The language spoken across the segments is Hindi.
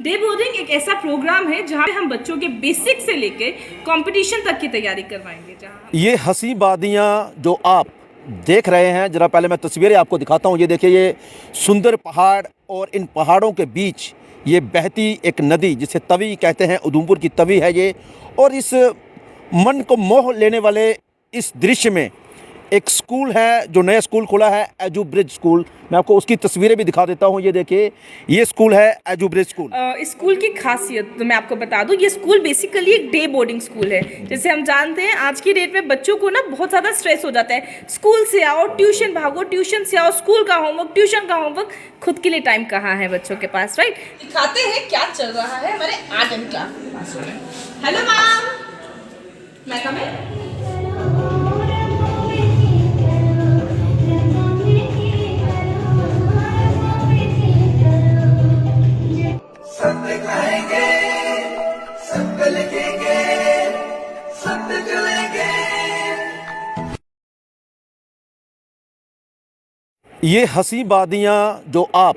डे बोर्डिंग एक ऐसा प्रोग्राम है जहाँ पे हम बच्चों के बेसिक से लेके कंपटीशन तक की तैयारी करवाएंगे। जहाँ ये हंसी वादियाँ जो आप देख रहे हैं, ज़रा पहले मैं तस्वीरें आपको दिखाता हूँ। ये देखिए, ये सुंदर पहाड़ और इन पहाड़ों के बीच ये बहती एक नदी जिसे तवी कहते हैं, उधमपुर की तवी है ये। और इस मन को मोह लेने वाले इस दृश्य में एक स्कूल है जो नया स्कूल खुला है, एजू ब्रिज स्कूल। मैं आपको उसकी तस्वीरें भी दिखा देता हूँ। ये देखिए, ये स्कूल है एजू ब्रिज स्कूल। इस स्कूल की खासियत तो मैं आपको बता दूं, ये स्कूल बेसिकली एक डे बोर्डिंग स्कूल है। जैसे हम जानते हैं आज की डेट में बच्चों को ना बहुत ज़्यादा स्ट्रेस हो जाता है। स्कूल से आओ, ट्यूशन भागो, ट्यूशन से आओ, स्कूल का होमवर्क, ट्यूशन का होमवर्क, खुद के लिए टाइम कहाँ है बच्चों के पास, राइट। दिखाते हैं क्या चल रहा है हमारे आर्ट एंड क्राफ्ट में। हेलो मैम, मैं कम है। ये हंसी वादियाँ जो आप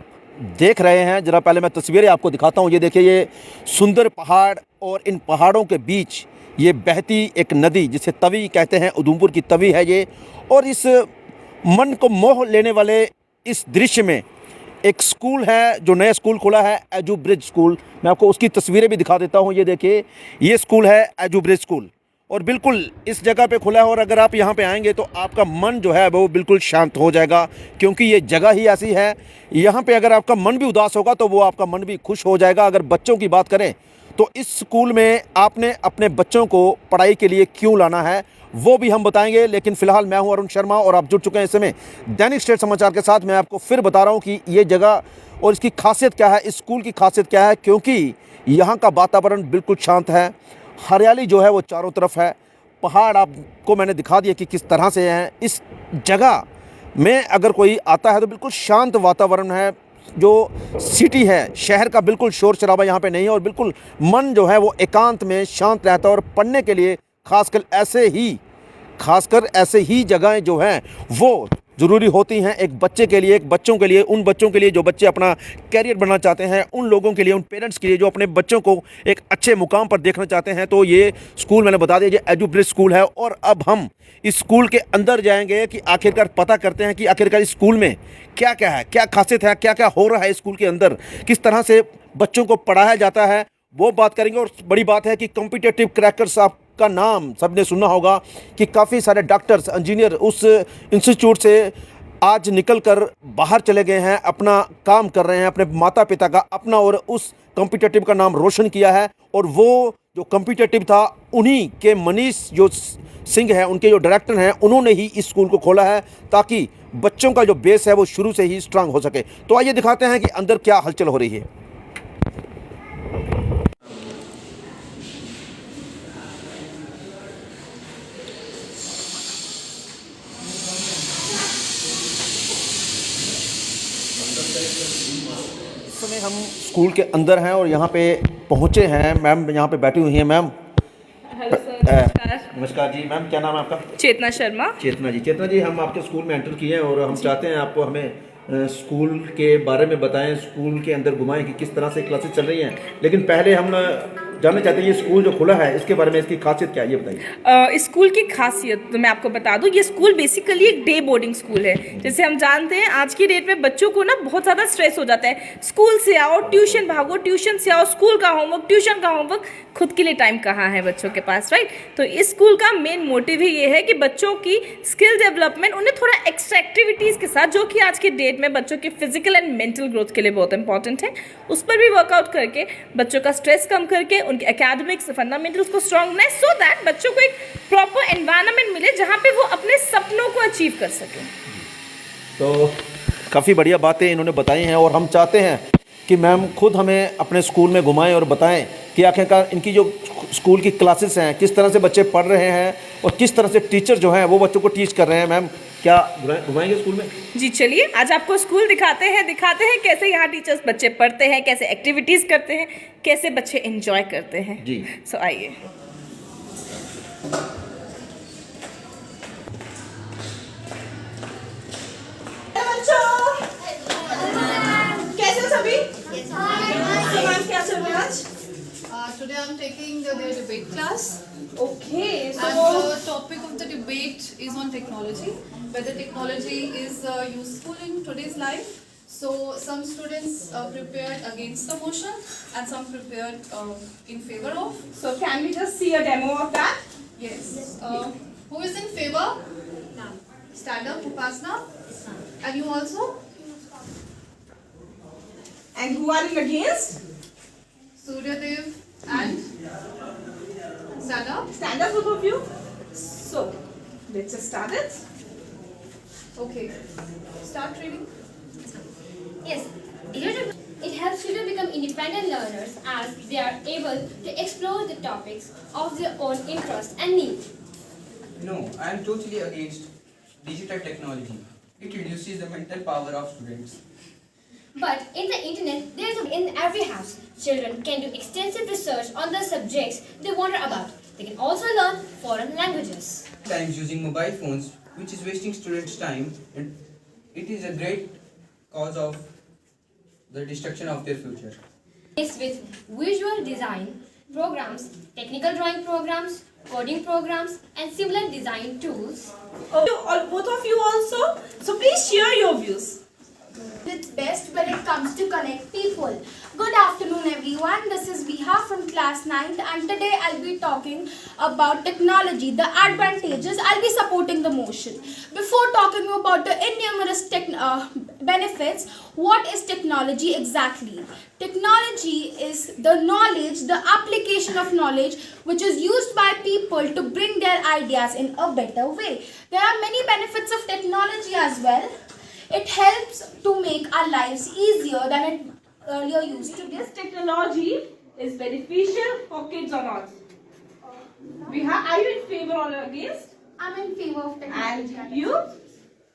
देख रहे हैं, ज़रा पहले मैं तस्वीरें आपको दिखाता हूँ। ये देखिए, ये सुंदर पहाड़ और इन पहाड़ों के बीच ये बहती एक नदी जिसे तवी कहते हैं, उधमपुर की तवी है ये। और इस मन को मोह लेने वाले इस दृश्य में एक स्कूल है जो नया स्कूल खुला है, एजू ब्रिज स्कूल। मैं आपको उसकी तस्वीरें भी दिखा देता हूँ। ये देखिए, ये स्कूल है एजू ब्रिज स्कूल और बिल्कुल इस जगह पे खुला है। और अगर आप यहाँ पे आएंगे तो आपका मन जो है वो बिल्कुल शांत हो जाएगा, क्योंकि ये जगह ही ऐसी है। यहाँ पे अगर आपका मन भी उदास होगा तो वो आपका मन भी खुश हो जाएगा। अगर बच्चों की बात करें तो इस स्कूल में आपने अपने बच्चों को पढ़ाई के लिए क्यों लाना है वो भी हम बताएंगे। लेकिन फ़िलहाल मैं हूं अरुण शर्मा और आप जुड़ चुके हैं इस समय दैनिक स्टेट समाचार के साथ। मैं आपको फिर बता रहा हूं कि ये जगह और इसकी खासियत क्या है, इस स्कूल की खासियत क्या है। क्योंकि यहाँ का वातावरण बिल्कुल शांत है, हरियाली जो है वो चारों तरफ है, पहाड़ आपको मैंने दिखा दिया कि किस तरह से हैं। इस जगह में अगर कोई आता है तो बिल्कुल शांत वातावरण है। जो सिटी है, शहर का बिल्कुल शोर शराबा यहाँ पे नहीं है और बिल्कुल मन जो है वो एकांत में शांत रहता है। और पढ़ने के लिए खासकर ऐसे ही जगहें जो हैं वो ज़रूरी होती हैं एक बच्चे के लिए, एक बच्चों के लिए, उन बच्चों के लिए जो बच्चे अपना कैरियर बनाना चाहते हैं, उन लोगों के लिए, उन पेरेंट्स के लिए जो अपने बच्चों को एक अच्छे मुकाम पर देखना चाहते हैं। तो ये स्कूल मैंने बता दिया, ये एजू ब्रिज स्कूल है। और अब हम इस स्कूल के अंदर जाएंगे कि आखिरकार पता करते हैं कि आखिरकार इस स्कूल में क्या क्या है, क्या खासियत है, क्या क्या हो रहा है स्कूल के अंदर, किस तरह से बच्चों को पढ़ाया जाता है, वो बात करेंगे। और बड़ी बात है कि कॉम्पिटिटिव क्रैकर्स का नाम सबने सुना होगा कि काफ़ी सारे डॉक्टर्स, इंजीनियर उस इंस्टीट्यूट से आज निकलकर बाहर चले गए हैं, अपना काम कर रहे हैं, अपने माता पिता का अपना और उस कॉम्पिटिटिव का नाम रोशन किया है। और वो जो कॉम्पिटिटिव था उन्हीं के मनीष जो सिंह है, उनके जो डायरेक्टर हैं, उन्होंने ही इस स्कूल को खोला है ताकि बच्चों का जो बेस है वो शुरू से ही स्ट्रांग हो सके। तो आइए दिखाते हैं कि अंदर क्या हलचल हो रही है। इस समय हम स्कूल के अंदर हैं और यहाँ पे पहुँचे हैं। मैम यहाँ पे बैठी हुई हैं। मैम नमस्कार जी। मैम क्या नाम है आपका? चेतना शर्मा। चेतना जी, हम आपके स्कूल में एंटर किए हैं और हम चाहते हैं आपको हमें स्कूल के बारे में बताएं, स्कूल के अंदर घुमाएं कि किस तरह से क्लासेस चल रही हैं। लेकिन पहले हम जानना चाहते हैं ये स्कूल जो खुला है इसके बारे में, इसकी खासियत क्या है ये बताइए। इस स्कूल की खासियत तो मैं आपको बता दूं, ये स्कूल बेसिकली एक डे बोर्डिंग स्कूल है। जैसे हम जानते हैं आज की डेट में बच्चों को ना बहुत ज़्यादा स्ट्रेस हो जाता है। स्कूल से आओ, ट्यूशन भागो, ट्यूशन से आओ, स्कूल का होमवर्क, ट्यूशन का होमवर्क, खुद के लिए टाइम कहाँ है बच्चों के पास, राइट। तो इस स्कूल का मेन मोटिव ही ये है कि बच्चों की स्किल डेवलपमेंट, उन्हें थोड़ा एक्स्ट्रा एक्टिविटीज़ के साथ, जो कि आज की डेट में बच्चों की फिजिकल एंड मेंटल ग्रोथ के लिए बहुत इंपॉर्टेंट है, उस पर भी वर्कआउट करके बच्चों का स्ट्रेस कम करके उनके एकेडमिक्स फंडामेंटल्स को स्ट्रॉन्गनेस, सो दैट बच्चों को एक प्रॉपर एनवायरनमेंट मिले जहाँ पे वो अपने सपनों को अचीव कर सकें। तो काफ़ी बढ़िया बातें इन्होंने बताई हैं और हम चाहते हैं कि मैम खुद हमें अपने स्कूल में घुमाएं और बताएं कि आखिरकार इनकी जो स्कूल की क्लासेस हैं, किस तरह से बच्चे पढ़ रहे हैं और किस तरह से टीचर जो हैं वो बच्चों को टीच कर रहे हैं। मैम क्या घुमाएंगे स्कूल में? जी चलिए, आज आपको स्कूल दिखाते हैं कैसे यहाँ टीचर्स बच्चे पढ़ते हैं, कैसे एक्टिविटीज़ करते हैं, कैसे बच्चे एंजॉय करते हैं जी। सो आइए। कैसे सभी? क्या चल Raj? Today I'm taking their debate class, Okay, and so the topic of the debate is on technology, whether technology is useful in today's life. So some students prepared against the motion and some prepared in favor of. can we just see a demo of that? Yes. Who is in favor? Stand up, Upasna. And you also? And who are in against? Suryadev and stand up. Stand up, both of you. So, let's just start it. Okay. Start reading. Yes, it helps children become independent learners as they are able to explore the topics of their own interest and need. No, I am totally against digital technology. It reduces the mental power of students. But in the internet, there is in every house. Children can do extensive research on the subjects they wonder about. They can also learn foreign languages. Times using mobile phones, which is wasting students' time, and it is a great cause of the destruction of their future. It's with visual design programs, technical drawing programs, coding programs, and similar design tools. Both of you also. So please share your views. It's best when it comes to connect people. Good afternoon everyone, this is Viha from class 9th and today I'll be talking about technology, the advantages. I'll be supporting the motion. Before talking about the innumerous benefits, what is technology exactly? Technology is the knowledge, the application of knowledge which is used by people to bring their ideas in a better way. There are many benefits of technology as well. It helps to make our lives easier than it earlier used to be. This technology is beneficial for kids or not? Are you in favor or against? I'm in favor of technology. And you?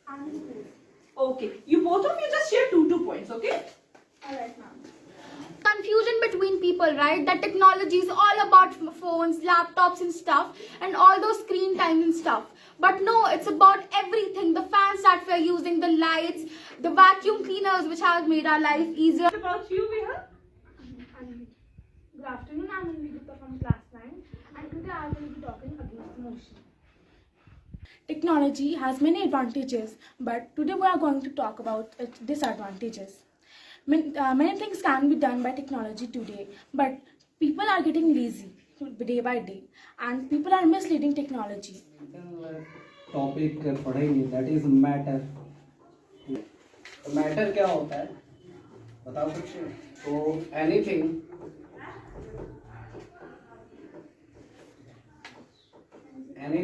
I'm in favor. Okay. You both of you just share 2 points, okay? Alright, ma'am. Confusion between people, right? That technology is all about phones, laptops and stuff and all those screen time and stuff. But no, it's about everything. The fans that we're using, the lights, the vacuum cleaners which have made our life easier. What about you, Viha? Good afternoon, I'm Anvita from class 9 and today I will be talking against motion. Technology has many advantages, but today we are going to talk about its disadvantages. Many things can be done by technology today, but people are getting lazy day by day and people are misleading technology. Topic पढ़ेंगे दैट इज मैटर. मैटर क्या होता है बता सकते हैं? तो एनीथिंग एनी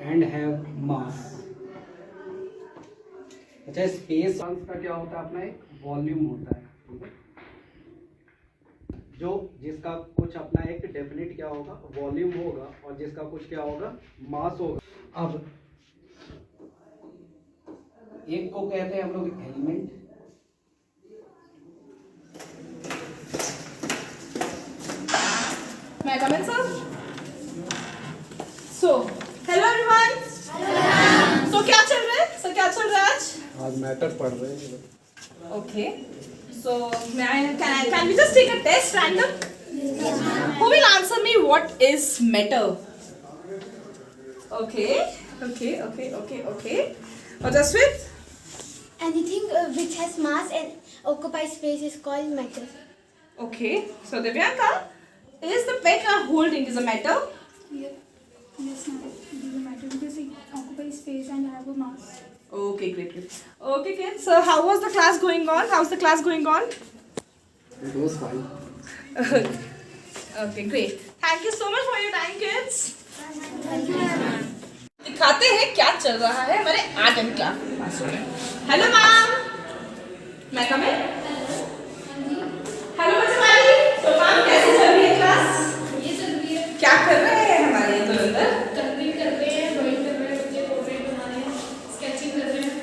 एंड हैव मास. अच्छा, स्पेस का क्या होता है? अपना एक वॉल्यूम होता है, ठीक है, जो जिसका कुछ अपना एक डेफिनेट क्या होगा, वॉल्यूम होगा, और जिसका कुछ क्या होगा, मास होगा. अब एक को कहते हैं हम लोग element. May I come in, sir? So, hello everyone. So क्या चल रहा है? So क्या चल रहा है आज? आज मैटर पढ़ रहे हैं. Okay. So can we just take a test random? Who will answer me what is matter? Okay. Or just with? Anything which has mass and occupies space is called matter. Okay. So Divyanka, is the pen you are holding is a matter? Yes, ma'am. It is a matter because it occupies space and have a mass. Okay, great. Okay, kids. So how was the class going on? How's the class going on? It was fine. Okay, great. Thank you so much for your time, kids. दिखाते हैं क्या चल रहा है हमारे आर्ट एंड क्राफ्ट में. हेलो मैम, मैं कम इन. हेलो बच्चे. तो मैम कैसी चल रही है क्लास? ये चल रही है. क्या कर रहे हैं हमारे धुरंधर? कलरिंग कर रहे हैं, ड्राइंग कर रहे हैं, बच्चे पोर्ट्रेट बना रहे हैं, स्केचिंग कर रहे हैं.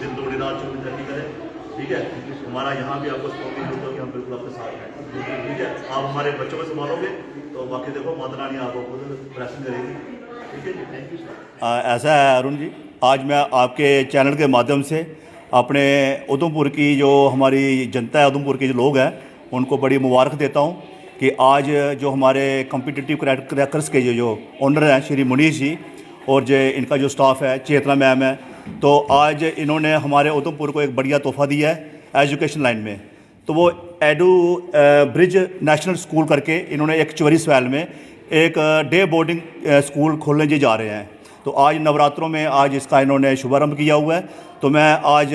दिन दोगुनी रात चौगुनी तरक्की करें, ठीक है। हमारा यहाँ भी आपको सपोर्ट नहीं होता कि हम बिल्कुल आपके साथ हैं, ठीक है। आप हमारे बच्चों को संभालोगे तो बाकी देखो माता रानी आपको खुद प्रश्न करेगी, ठीक है जी। Thank you sir. ऐसा है अरुण जी, आज मैं आपके चैनल के माध्यम से अपने उधमपुर की जो हमारी जनता है, उधमपुर के जो लोग हैं, उनको बड़ी मुबारक देता हूँ कि आज जो हमारे कॉम्पिटिटिव क्रैकर्स के जो ओनर हैं श्री मुनीष जी और जो इनका जो स्टाफ है चेतना मैम है, तो आज इन्होंने हमारे उधमपुर को एक बढ़िया तोहफ़ा दिया है एजुकेशन लाइन में। तो वो एडू ब्रिज नेशनल स्कूल करके इन्होंने एक चौरी सवैल में एक डे बोर्डिंग स्कूल खोलने जी जा रहे हैं। तो आज नवरात्रों में आज इसका इन्होंने शुभारंभ किया हुआ है। तो मैं आज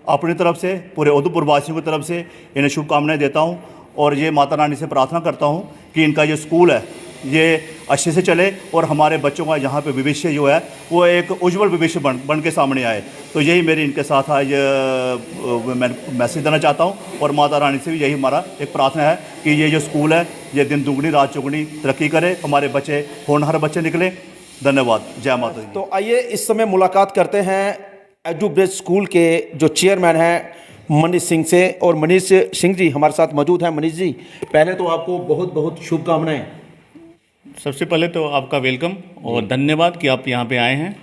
अपनी तरफ से पूरे उधमपुर वासियों की तरफ से इन्हें शुभकामनाएं देता हूं और ये माता रानी से प्रार्थना करता हूं कि इनका जो स्कूल है ये अच्छे से चले और हमारे बच्चों का यहाँ पे भविष्य जो है वो एक उज्जवल भविष्य बन के सामने आए। तो यही मेरी इनके साथ आज मैं मैसेज देना चाहता हूँ और माता रानी से भी यही हमारा एक प्रार्थना है कि ये जो स्कूल है ये दिन दुगनी रात चौगुनी तरक्की करे, हमारे बच्चे होनहार बच्चे निकले। धन्यवाद। जय माता दी। तो आइए इस समय मुलाकात करते हैं एडू ब्रिज स्कूल के जो चेयरमैन हैं मनीष सिंह से। और मनीष सिंह जी हमारे साथ मौजूद हैं। मनीष जी, पहले तो आपको बहुत बहुत शुभकामनाएं। सबसे पहले तो आपका वेलकम और धन्यवाद कि आप यहाँ पे आए हैं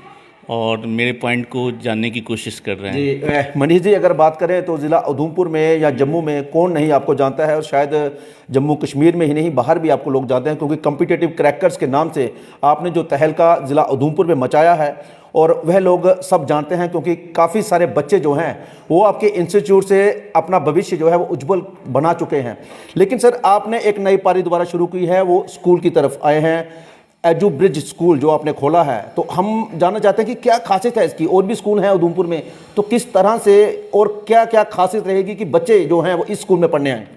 और मेरे पॉइंट को जानने की कोशिश कर रहे हैं। जी मनीष जी, अगर बात करें तो ज़िला उधमपुर में या जम्मू में कौन नहीं आपको जानता है, और शायद जम्मू कश्मीर में ही नहीं बाहर भी आपको लोग जानते हैं, क्योंकि कॉम्पिटिटिव क्रैकर्स के नाम से आपने जो तहलका ज़िला उधमपुर में मचाया है और वह लोग सब जानते हैं, क्योंकि काफ़ी सारे बच्चे जो हैं वो आपके इंस्टीट्यूट से अपना भविष्य जो है वो उज्जवल बना चुके हैं। लेकिन सर आपने एक नई पारी दोबारा शुरू की है, वो स्कूल की तरफ आए हैं, एडू ब्रिज स्कूल जो आपने खोला है। तो हम जानना चाहते हैं कि क्या खासियत है इसकी। और भी स्कूल हैं उधमपुर में, तो किस तरह से और क्या क्या खासियत रहेगी कि बच्चे जो हैं वो इस स्कूल में पढ़ने आएँ?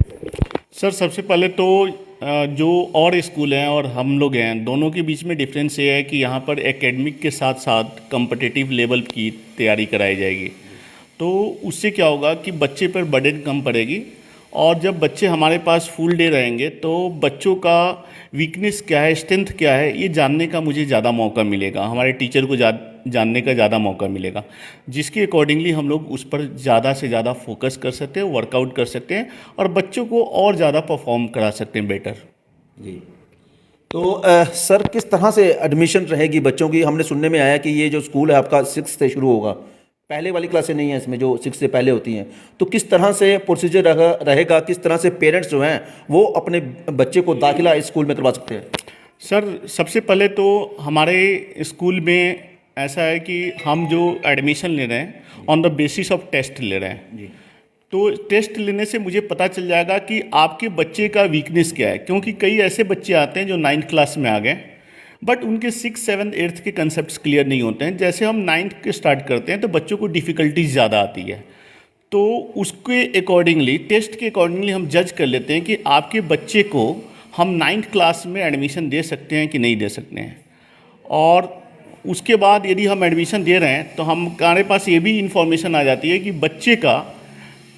सर सबसे पहले तो जो और स्कूल हैं और हम लोग हैं, दोनों के बीच में डिफरेंस ये है कि यहाँ पर एकेडमिक के साथ साथ कॉम्पिटिटिव लेवल की तैयारी कराई जाएगी। तो उससे क्या होगा कि बच्चे पर बर्डन कम पड़ेगी और जब बच्चे हमारे पास फुल डे रहेंगे तो बच्चों का वीकनेस क्या है, स्ट्रेंथ क्या है, ये जानने का मुझे ज़्यादा मौका मिलेगा, हमारे टीचर को जानने का ज़्यादा मौका मिलेगा, जिसके अकॉर्डिंगली हम लोग उस पर ज़्यादा से ज़्यादा फोकस कर सकते हैं, वर्कआउट कर सकते हैं और बच्चों को और ज़्यादा परफॉर्म करा सकते हैं बेटर। जी, तो सर किस तरह से एडमिशन रहेगी बच्चों की? हमने सुनने में आया कि ये जो स्कूल है आपका 6 से शुरू होगा, पहले वाली क्लासें नहीं है इसमें जो 6 से पहले होती हैं। तो किस तरह से प्रोसीजर रहेगा, किस तरह से पेरेंट्स जो हैं वो अपने बच्चे को दाखिला इस स्कूल में करवा सकते हैं? सर सबसे पहले तो हमारे स्कूल में ऐसा है कि हम जो एडमिशन ले रहे हैं on the basis of test ले रहे हैं जी। तो टेस्ट लेने से मुझे पता चल जाएगा कि आपके बच्चे का वीकनेस क्या है, क्योंकि कई ऐसे बच्चे आते हैं जो 9th क्लास में आ गए बट उनके 6th, 7th, 8th के कंसेप्ट क्लियर नहीं होते हैं। जैसे हम 9th के स्टार्ट करते हैं तो बच्चों को डिफ़िकल्टीज ज़्यादा आती है, तो उसके अकॉर्डिंगली टेस्ट के अकॉर्डिंगली हम जज कर लेते हैं कि आपके बच्चे को हम 9th क्लास में एडमिशन दे सकते हैं कि नहीं दे सकते हैं। और उसके बाद यदि हम एडमिशन दे रहे हैं तो हमारे पास ये भी इंफॉर्मेशन आ जाती है कि बच्चे का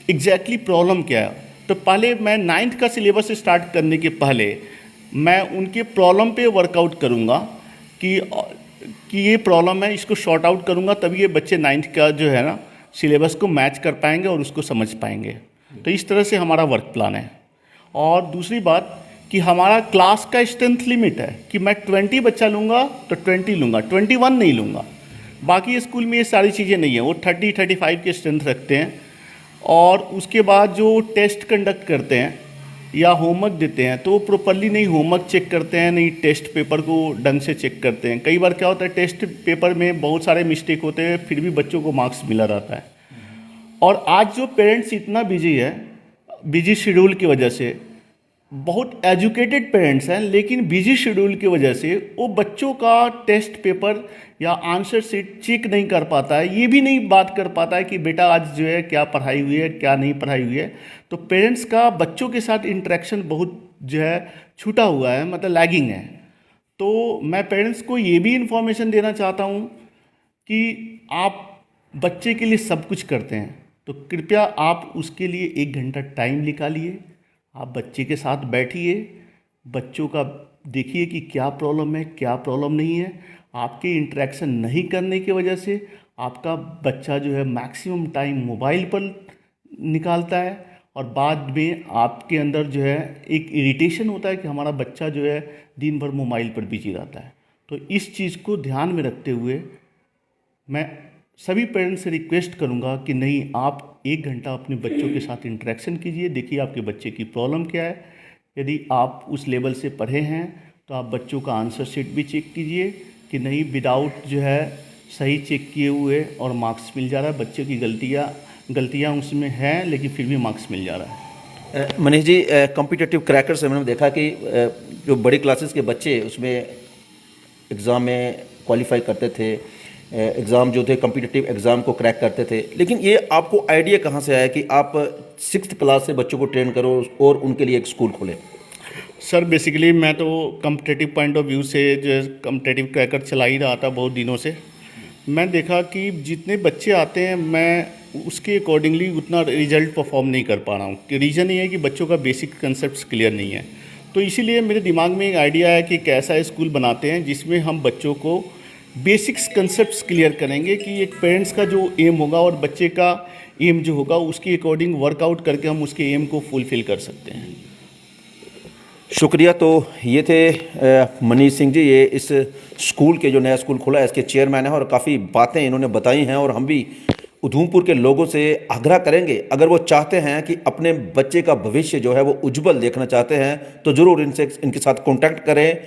एग्जैक्टली प्रॉब्लम क्या है। तो पहले मैं 9th का सिलेबस स्टार्ट करने के पहले मैं उनके प्रॉब्लम पे वर्कआउट करूँगा कि ये प्रॉब्लम है, इसको शॉर्ट आउट करूँगा, तभी ये बच्चे 9th का जो है ना सिलेबस को मैच कर पाएंगे और उसको समझ पाएंगे। तो इस तरह से हमारा वर्क प्लान है। और दूसरी बात कि हमारा क्लास का स्ट्रेंथ लिमिट है कि मैं 20 बच्चा लूँगा तो 20 लूँगा, 21 नहीं लूँगा। बाकी स्कूल में ये सारी चीज़ें नहीं है, वो 30-35 के स्ट्रेंथ रखते हैं। और उसके बाद जो टेस्ट कंडक्ट करते हैं या होमवर्क देते हैं तो वो प्रॉपरली नहीं होमवर्क चेक करते हैं, नहीं टेस्ट पेपर को ढंग से चेक करते हैं। कई बार क्या होता है टेस्ट पेपर में बहुत सारे मिस्टेक होते हैं, फिर भी बच्चों को मार्क्स मिला रहता है। और आज जो पेरेंट्स इतना बिजी है, बिजी शेड्यूल की वजह से, बहुत एजुकेटेड पेरेंट्स हैं लेकिन बिजी शेड्यूल की वजह से वो बच्चों का टेस्ट पेपर या आंसर शीट चेक नहीं कर पाता है, ये भी नहीं बात कर पाता है कि बेटा आज जो है क्या पढ़ाई हुई है क्या नहीं पढ़ाई हुई है। तो पेरेंट्स का बच्चों के साथ इंटरेक्शन बहुत जो है छूटा हुआ है, मतलब लैगिंग है। तो मैं पेरेंट्स को ये भी इन्फॉर्मेशन देना चाहता हूँ कि आप बच्चे के लिए सब कुछ करते हैं तो कृपया आप उसके लिए 1 घंटा टाइम निकालिए, आप बच्चे के साथ बैठिए, बच्चों का देखिए कि क्या प्रॉब्लम है क्या प्रॉब्लम नहीं है। आपके इंटरेक्शन नहीं करने की वजह से आपका बच्चा जो है मैक्सिमम टाइम मोबाइल पर निकालता है और बाद में आपके अंदर जो है एक इरिटेशन होता है कि हमारा बच्चा जो है दिन भर मोबाइल पर बिजी रहता है। तो इस चीज़ को ध्यान में रखते हुए मैं सभी पेरेंट्स से रिक्वेस्ट करूंगा कि नहीं, आप 1 घंटा अपने बच्चों के साथ इंटरेक्शन कीजिए, देखिए आपके बच्चे की प्रॉब्लम क्या है। यदि आप उस लेवल से पढ़े हैं तो आप बच्चों का आंसर शीट भी चेक कीजिए कि नहीं विदाउट जो है सही चेक किए हुए और मार्क्स मिल जा रहा है। बच्चे की गलतियाँ उसमें हैं लेकिन फिर भी मार्क्स मिल जा रहा है। मनीष जी, कॉम्पिटिटिव क्रैकर्स में मैंने देखा कि जो बड़ी क्लासेस के बच्चे उसमें एग्ज़ाम में क्वालिफाई करते थे, एग्ज़ाम जो थे कॉम्पिटिटिव एग्ज़ाम को क्रैक करते थे, लेकिन ये आपको आइडिया कहाँ से आया कि आप 6th क्लास से बच्चों को ट्रेन करो और उनके लिए एक स्कूल खोलें? सर बेसिकली मैं तो कॉम्पिटिटिव पॉइंट ऑफ व्यू से जो कॉम्पिटिटिव क्रैकर चला ही रहा था बहुत दिनों से। मैं देखा कि जितने बच्चे आते हैं मैं उसके अकॉर्डिंगली उतना रिजल्ट परफॉर्म नहीं कर पा रहा हूँ। रीज़न ये है कि बच्चों का बेसिक कंसेप्ट क्लियर नहीं है। तो इसीलिए मेरे दिमाग में एक आइडिया है कि कैसा स्कूल बनाते हैं जिसमें हम बच्चों को बेसिक्स कंसेप्ट्स क्लियर करेंगे कि एक पेरेंट्स का जो एम होगा और बच्चे का एम जो होगा उसके अकॉर्डिंग वर्कआउट करके हम उसके एम को फुलफ़िल कर सकते हैं। शुक्रिया। तो ये थे मनीष सिंह जी, ये इस स्कूल के जो नया स्कूल खुला है इसके चेयरमैन हैं और काफ़ी बातें इन्होंने बताई हैं और हम भी उधमपुर के लोगों से आग्रह करेंगे, अगर वो चाहते हैं कि अपने बच्चे का भविष्य जो है वो उज्जवल देखना चाहते हैं तो ज़रूर इनके साथ कॉन्टैक्ट करें,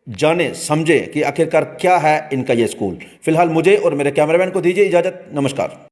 जाने समझें कि आखिरकार क्या है इनका ये स्कूल। फिलहाल मुझे और मेरे कैमरामैन को दीजिए इजाज़त। नमस्कार।